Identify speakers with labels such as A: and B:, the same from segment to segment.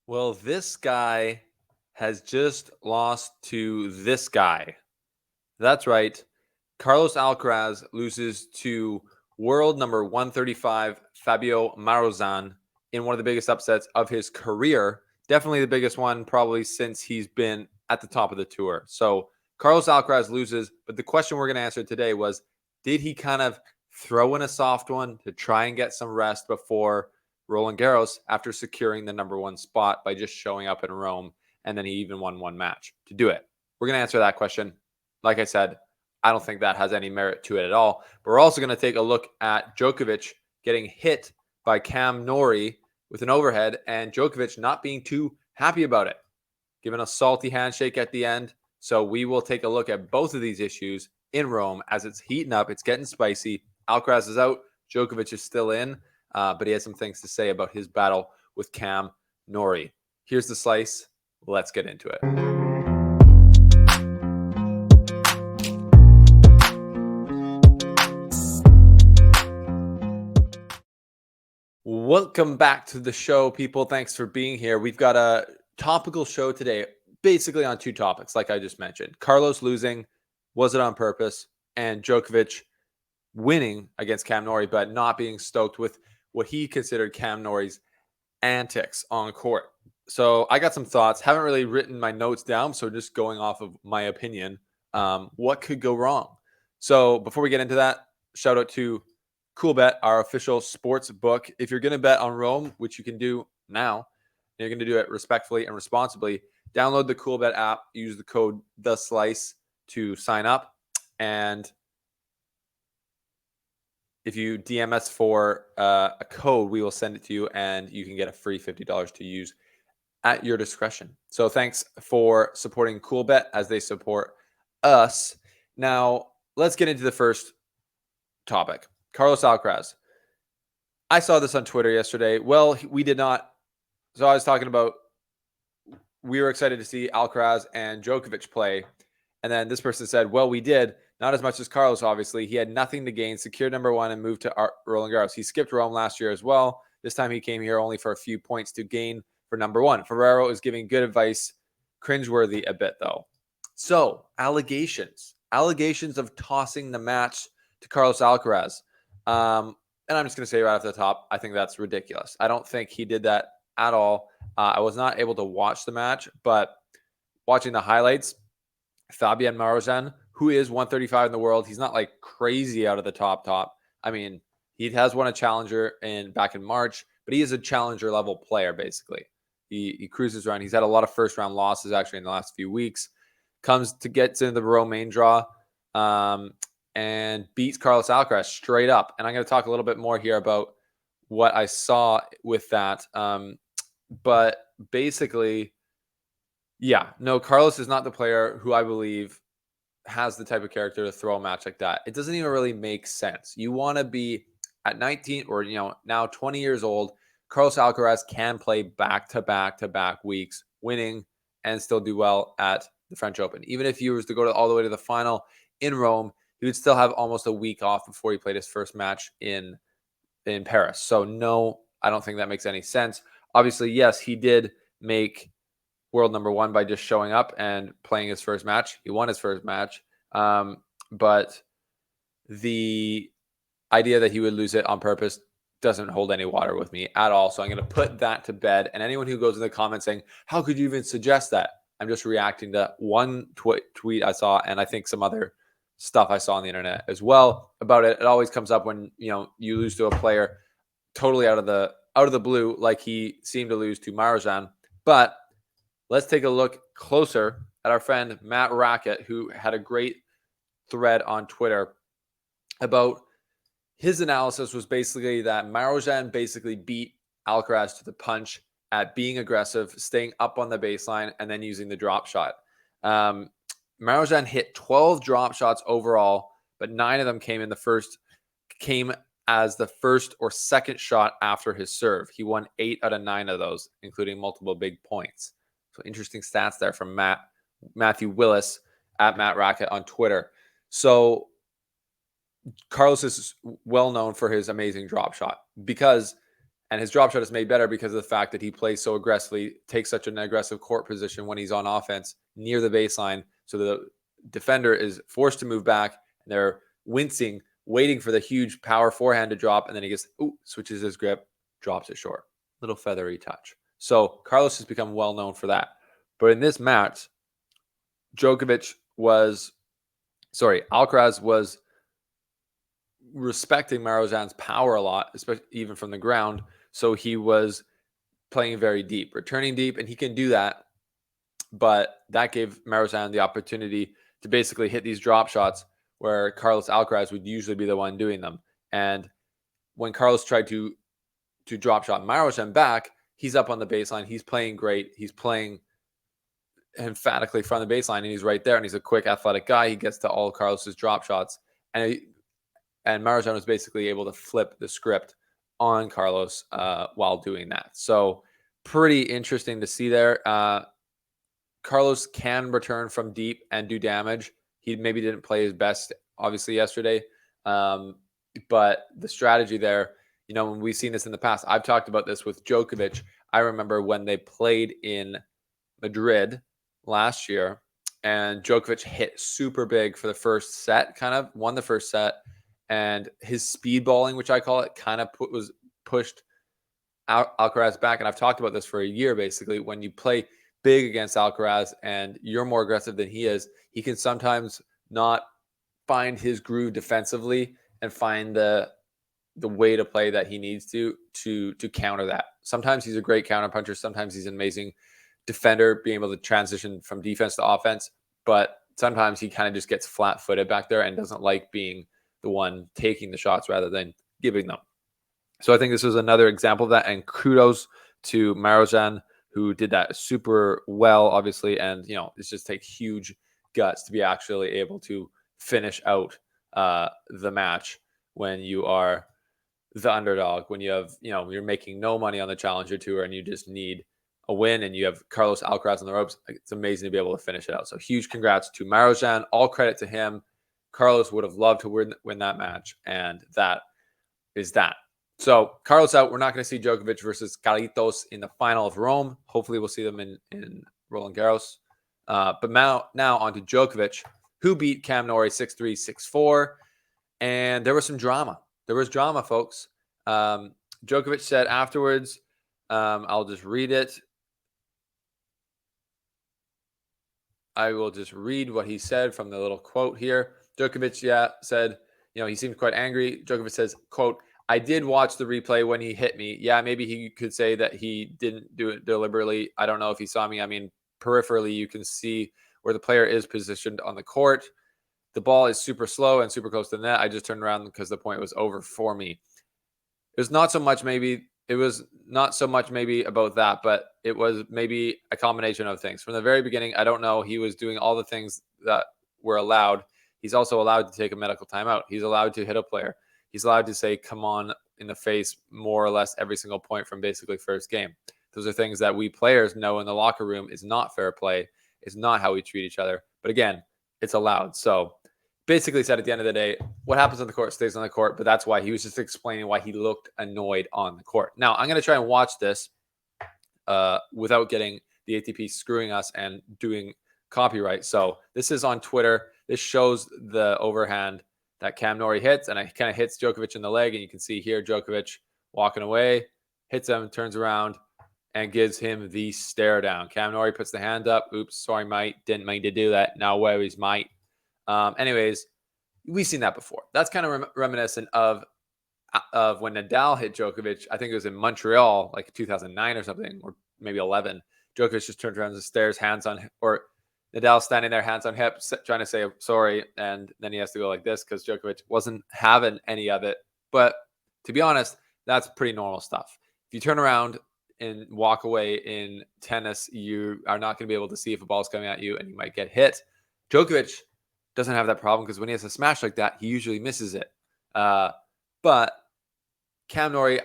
A: Well, this guy has just lost to this guy. That's right. Carlos Alcaraz loses to world number 135, Fabio Marozsan, in one of the biggest upsets of his career. Definitely the biggest one, probably since he's been at the top of the tour. So Carlos Alcaraz loses, but the question we're going to answer today was, did he kind of throw in a soft one to try and get some rest before Roland Garros after securing the number one spot by just showing up in Rome? And then he even won one match to do it. We're going to answer that question. Like I said, I don't think that has any merit to it at all. But we're also going to take a look at Djokovic getting hit by Cam Norrie with an overhead and Djokovic not being too happy about it, giving a salty handshake at the end. So we will take a look at both of these issues in Rome as it's heating up. It's getting spicy. Alcaraz is out. Djokovic is still in, but he has some things to say about his battle with Cam Norrie. Here's the slice. Let's get into it. Welcome back to the show, people. Thanks for being here. We've got a topical show today, basically on two topics, like I just mentioned. Carlos losing, was it on purpose? And Djokovic winning against Cam Norrie, but not being stoked with what he considered Cam Norrie's antics on court. So I got some thoughts. Haven't really written my notes down, so just going off of my opinion, what could go wrong? So before we get into that, shout out to CoolBet, our official sports book. If you're going to bet on Rome, which you can do now, you're going to do it respectfully and responsibly. Download the CoolBet app, use the code THESLICE to sign up, and if you DM us for a code, we will send it to you, and you can get a free $50 to use at your discretion. So thanks for supporting CoolBet as they support us. Now, let's get into the first topic. Carlos Alcaraz. I saw this on Twitter yesterday. Well, we did not. So I was talking about we were excited to see Alcaraz and Djokovic play. And then this person said, well, we did. Not as much as Carlos, obviously. He had nothing to gain, secured number one, and moved to Roland Garros. He skipped Rome last year as well. This time he came here only for a few points to gain for number one. Ferrero is giving good advice. Cringeworthy a bit, though. So, allegations of tossing the match to Carlos Alcaraz. And I'm just going to say right off the top, I think that's ridiculous. I don't think he did that at all. I was not able to watch the match, but watching the highlights, Fabian Marozsan, who is 135 in the world, he's not like crazy out of the top. I mean, he has won a challenger back in March, but he is a challenger level player, basically. He cruises around. He's had a lot of first round losses actually in the last few weeks. Gets into the Romain draw and beats Carlos Alcaraz straight up. And I'm going to talk a little bit more here about what I saw with that. But basically, yeah, no, Carlos is not the player who I believe has the type of character to throw a match like that. It doesn't even really make sense. You want to be at 19 or, now 20 years old. Carlos Alcaraz can play back-to-back weeks, winning and still do well at the French Open. Even if he was to go all the way to the final in Rome, he would still have almost a week off before he played his first match in Paris. So no, I don't think that makes any sense. Obviously, yes, he did make world number one by just showing up and playing his first match. He won his first match. But the idea that he would lose it on purpose doesn't hold any water with me at all. So I'm going to put that to bed. And anyone who goes in the comments saying, how could you even suggest that? I'm just reacting to one tweet I saw, and I think some other stuff I saw on the internet as well about it. It always comes up when, you lose to a player totally out of the blue, like he seemed to lose to Marozsan. But let's take a look closer at our friend Matt Rackett, who had a great thread on Twitter about his analysis was basically that Marozsan basically beat Alcaraz to the punch at being aggressive, staying up on the baseline, and then using the drop shot. Marozsan hit 12 drop shots overall, but 9 of them came as the first or second shot after his serve. He won 8 out of 9 of those, including multiple big points. So interesting stats there from Matthew Willis at Matt Rackett on Twitter. So Carlos is well known for his amazing drop shot because And his drop shot is made better because of the fact that he plays so aggressively, takes such an aggressive court position when he's on offense near the baseline. So the defender is forced to move back, and they're wincing, waiting for the huge power forehand to drop. And then he gets, switches his grip, drops it short. Little feathery touch. So Carlos has become well known for that. But in this match, Alcaraz was respecting Marozsan's power a lot, especially even from the ground. So he was playing very deep, returning deep, and he can do that. But that gave Marozsan the opportunity to basically hit these drop shots where Carlos Alcaraz would usually be the one doing them. And when Carlos tried to drop shot Marozsan back, he's up on the baseline. He's playing great. He's playing emphatically from the baseline, and he's right there. And he's a quick, athletic guy. He gets to all of Carlos's drop shots, and Marozsan was basically able to flip the script on Carlos while doing that. So pretty interesting to see there. Carlos can return from deep and do damage. He maybe didn't play his best, obviously, yesterday. But the strategy there, when we've seen this in the past, I've talked about this with Djokovic. I remember when they played in Madrid last year, and Djokovic hit super big for the first set, kind of won the first set. And his speed balling, which I call it, kind of was pushed Alcaraz back. And I've talked about this for a year, basically. When you play big against Alcaraz and you're more aggressive than he is, he can sometimes not find his groove defensively and find the way to play that he needs to counter that. Sometimes he's a great counter puncher. Sometimes he's an amazing defender, being able to transition from defense to offense. But sometimes he kind of just gets flat-footed back there and doesn't like being the one taking the shots rather than giving them. So I think this was another example of that. And kudos to Marozsan, who did that super well, obviously. And, it's just take huge guts to be actually able to finish out the match when you are the underdog, when you have, you're making no money on the Challenger Tour and you just need a win and you have Carlos Alcaraz on the ropes. It's amazing to be able to finish it out. So huge congrats to Marozsan. All credit to him. Carlos would have loved to win that match, and that is that. So Carlos out. We're not going to see Djokovic versus Carlitos in the final of Rome. Hopefully we'll see them in Roland Garros. But now on to Djokovic, who beat Cam Norrie 6-3, 6-4. And there was some drama. There was drama, folks. Djokovic said afterwards, I'll just read it. I will just read what he said from the little quote here. Djokovic, said, he seemed quite angry. Djokovic says, quote, "I did watch the replay when he hit me. Yeah, maybe he could say that he didn't do it deliberately. I don't know if he saw me. I mean, peripherally, you can see where the player is positioned on the court. The ball is super slow and super close to the net. I just turned around because the point was over for me." It was not so much maybe about that, but it was maybe a combination of things. From the very beginning, I don't know, he was doing all the things that were allowed. He's also allowed to take a medical timeout. He's allowed to hit a player. He's allowed to say, come on, in the face more or less every single point from basically first game. Those are things that we players know in the locker room is not fair play. It's not how we treat each other. But again, it's allowed. So basically said at the end of the day, what happens on the court stays on the court. But that's why he was just explaining why he looked annoyed on the court. Now, I'm going to try and watch this without getting the ATP screwing us and doing copyright. So this is on Twitter. This shows the overhand that Cam Norrie hits, and it kind of hits Djokovic in the leg. And you can see here Djokovic walking away, hits him, turns around, and gives him the stare down. Cam Norrie puts the hand up. Oops, sorry, mate. Didn't mean to do that. No worries, mate. Anyways, we've seen that before. That's kind of reminiscent of when Nadal hit Djokovic. I think it was in Montreal, like 2009 or something, or maybe 11. Djokovic just turns around and stares, hands on, or Nadal standing there, hands on hips, trying to say sorry, and then he has to go like this because Djokovic wasn't having any of it. But to be honest, that's pretty normal stuff. If you turn around and walk away in tennis, you are not going to be able to see if a ball's coming at you, and you might get hit. Djokovic doesn't have that problem because when he has a smash like that, he usually misses it. But Cam Norrie,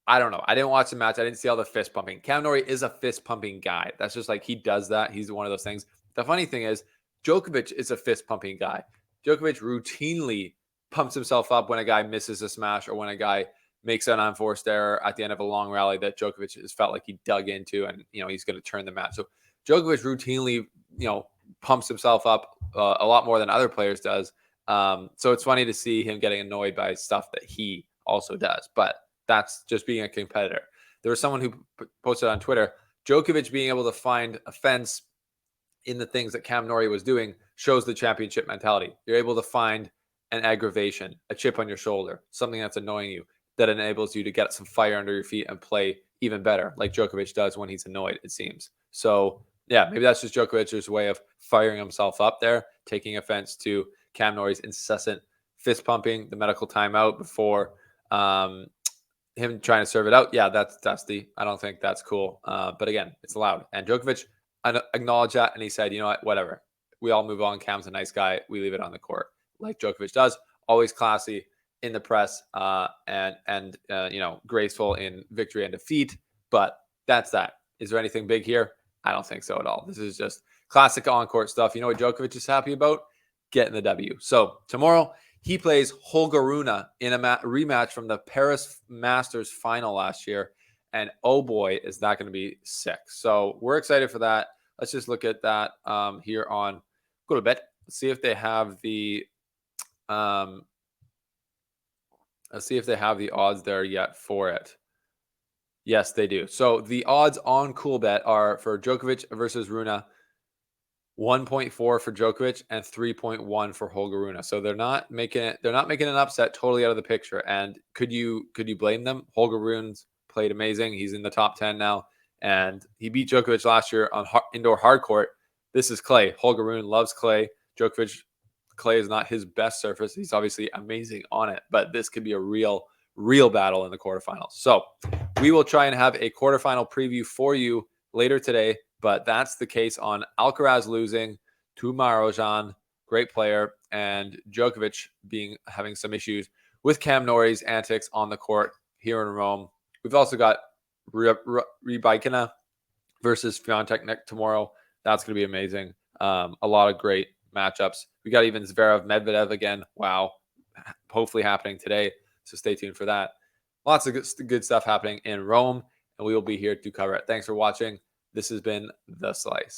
A: I don't know. I didn't watch the match. I didn't see all the fist pumping. Cam Norrie is a fist pumping guy. That's just like he does that. He's one of those things. The funny thing is, Djokovic is a fist pumping guy. Djokovic routinely pumps himself up when a guy misses a smash or when a guy makes an unforced error at the end of a long rally that Djokovic has felt like he dug into, and he's going to turn the match. So Djokovic routinely, pumps himself up a lot more than other players does. So it's funny to see him getting annoyed by stuff that he also does, but that's just being a competitor. There was someone who posted on Twitter, Djokovic being able to find offense in the things that Cam Norrie was doing shows the championship mentality. You're able to find an aggravation, a chip on your shoulder, something that's annoying you that enables you to get some fire under your feet and play even better, like Djokovic does when he's annoyed, it seems. So, yeah, maybe that's just Djokovic's way of firing himself up there, taking offense to Cam Norrie's incessant fist pumping, the medical timeout before him trying to serve it out. Yeah, that's dusty. I don't think that's cool. But again, it's allowed. And Djokovic acknowledged that, and he said, you know what, whatever. We all move on. Cam's a nice guy. We leave it on the court, like Djokovic does. Always classy in the press, and graceful in victory and defeat. But that's that. Is there anything big here? I don't think so at all. This is just classic on-court stuff. You know what Djokovic is happy about? Getting the W. So tomorrow he plays Holger Rune in a rematch from the Paris Masters final last year. And oh boy, is that going to be sick. So we're excited for that. Let's just look at that here on Go to Bet. Let's see if they have the odds there yet for it. Yes, they do. So the odds on CoolBet are for Djokovic versus Rune, 1.4 for Djokovic and 3.1 for Holger Rune. So they're not making an upset totally out of the picture. And could you blame them? Holger Rune's played amazing. He's in the top 10 now, and he beat Djokovic last year on indoor hard court. This is clay. Holger Rune loves clay. Djokovic, clay is not his best surface. He's obviously amazing on it, but this could be a real battle in the quarterfinals. So we will try and have a quarterfinal preview for you later today, but that's the case on Alcaraz losing to Marozsan, great player, and Djokovic having some issues with Cam Norrie's antics on the court here in Rome. We've also got Rybakina versus Fiontek tomorrow. That's going to be amazing. A lot of great matchups. We got even Zverev Medvedev again. Wow. Hopefully happening today. So stay tuned for that. Lots of good stuff happening in Rome, and we will be here to cover it. Thanks for watching. This has been The Slice.